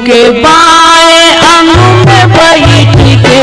के बाएं अंग में बैठ के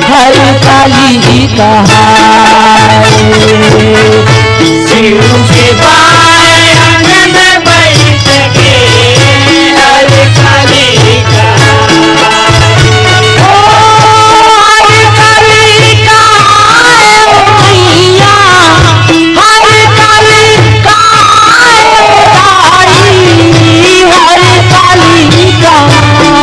हर काली कहाए। शिव के बाएं अंग में बैठ के हर काली कहाए। ओ हर काली कहाए मैया, हर काली कहाए आई, हर काली कहाए।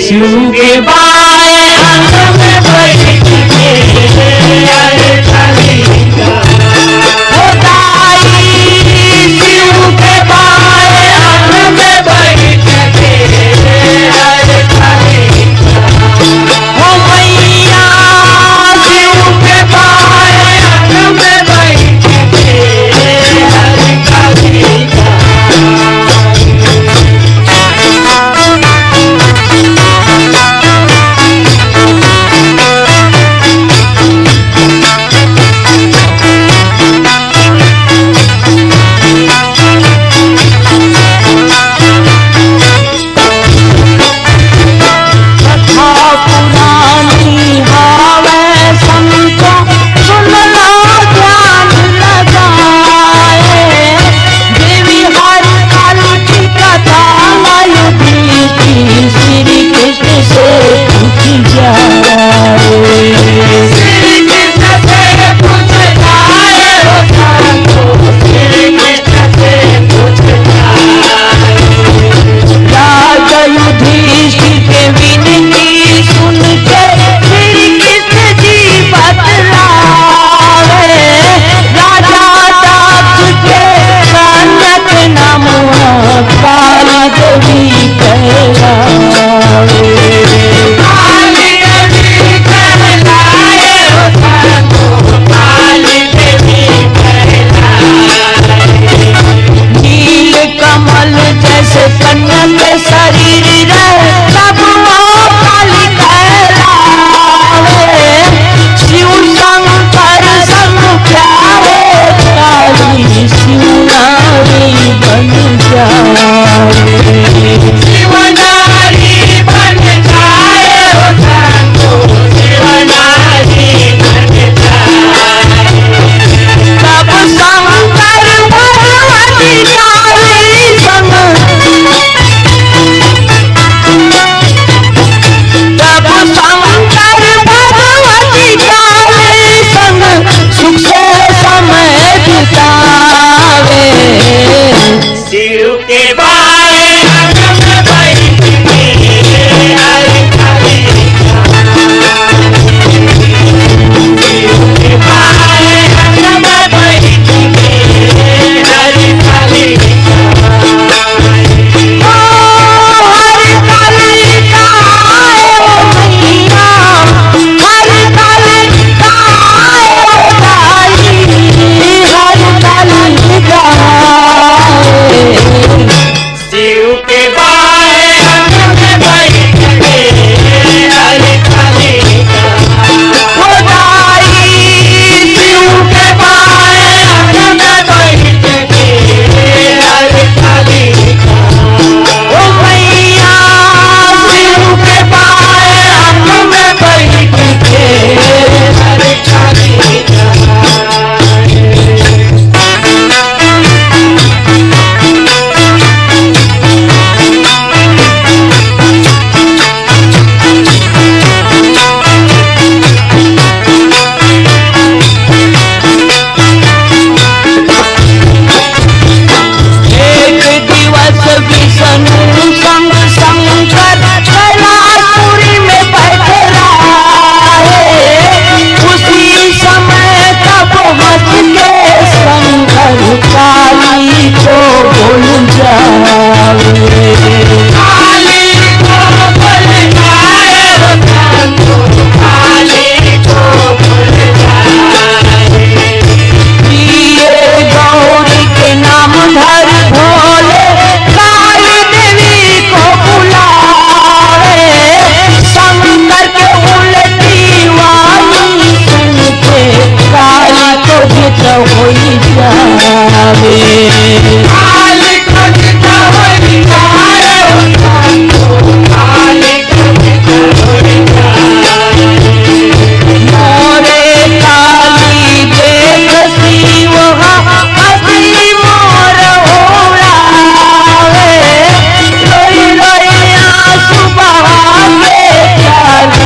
शिव के बाएं अंग में बैठ के हर काली कहाए। शिव के बाएं अंग में बैठ के हर काली ओ मैया, शिव के बाएं अंग में बैठ के हर काली काली देवी कहलावे। काली देवी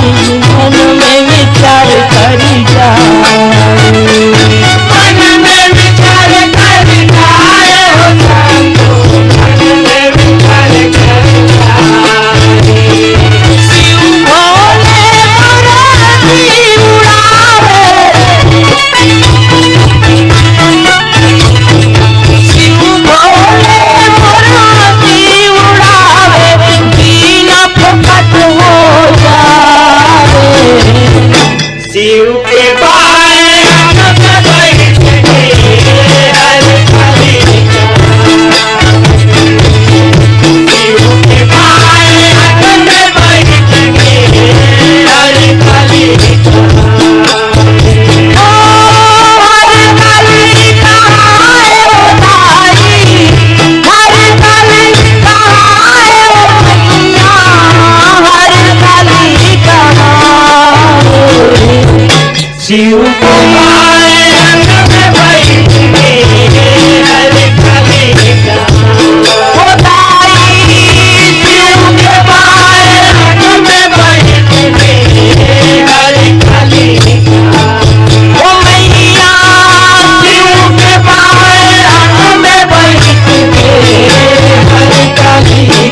मन में विचार करी जाए, मन में विचार कर जाए हो संतो, मन में विचार कर जाए। शिव भोले मुरारी उड़ावे, शिव भोले मुरारी उड़ावे, बिना फुकट हो जावे। शिव के पाए हम बैठ के हर खाली शिव के पाए हम बैठ के हर खाली ओ हर खाली कहाँ है ओ भाई, हर खाली कहाँ है ओ भैया, हर खाली कहाँ है। शिव को पाए अंग में बैठ के हर खाली हो दाई, शिव के पाए अंग में बैठ के हर खाली ओ मैया, शिव के पाए अंग में बैठ के हर खाली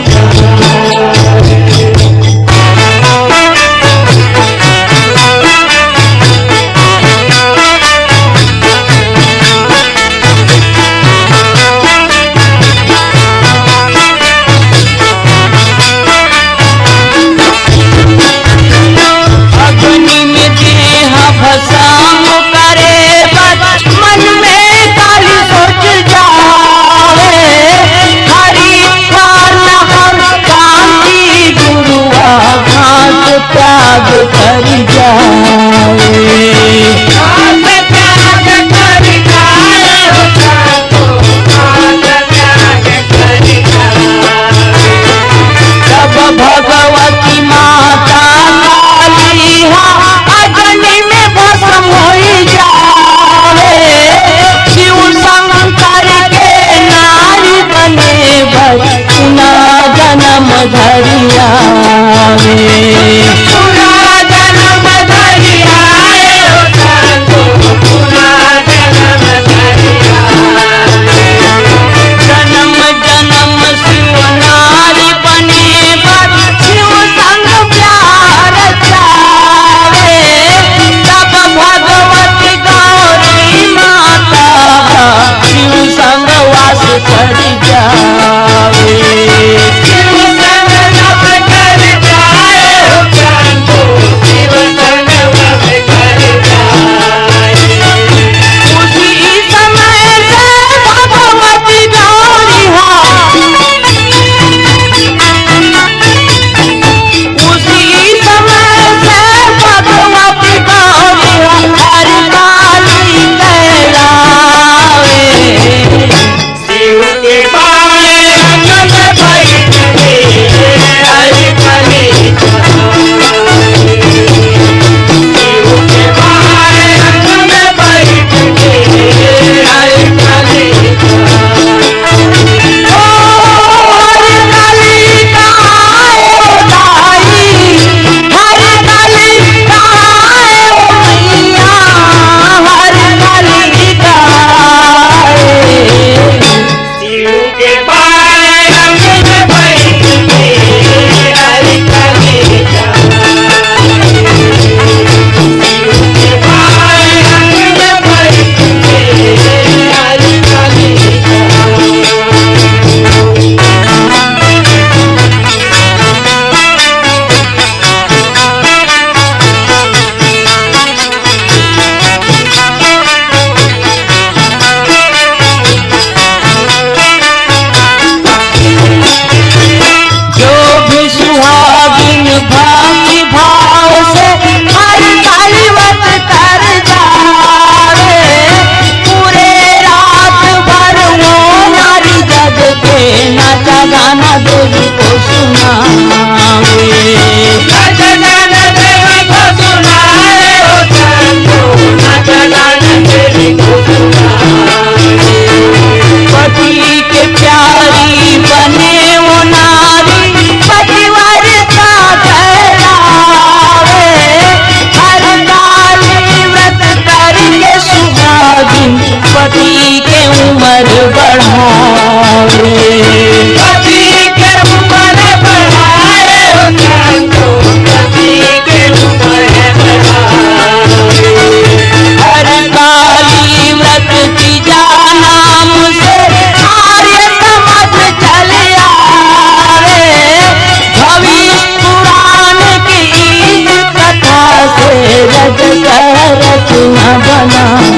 वाला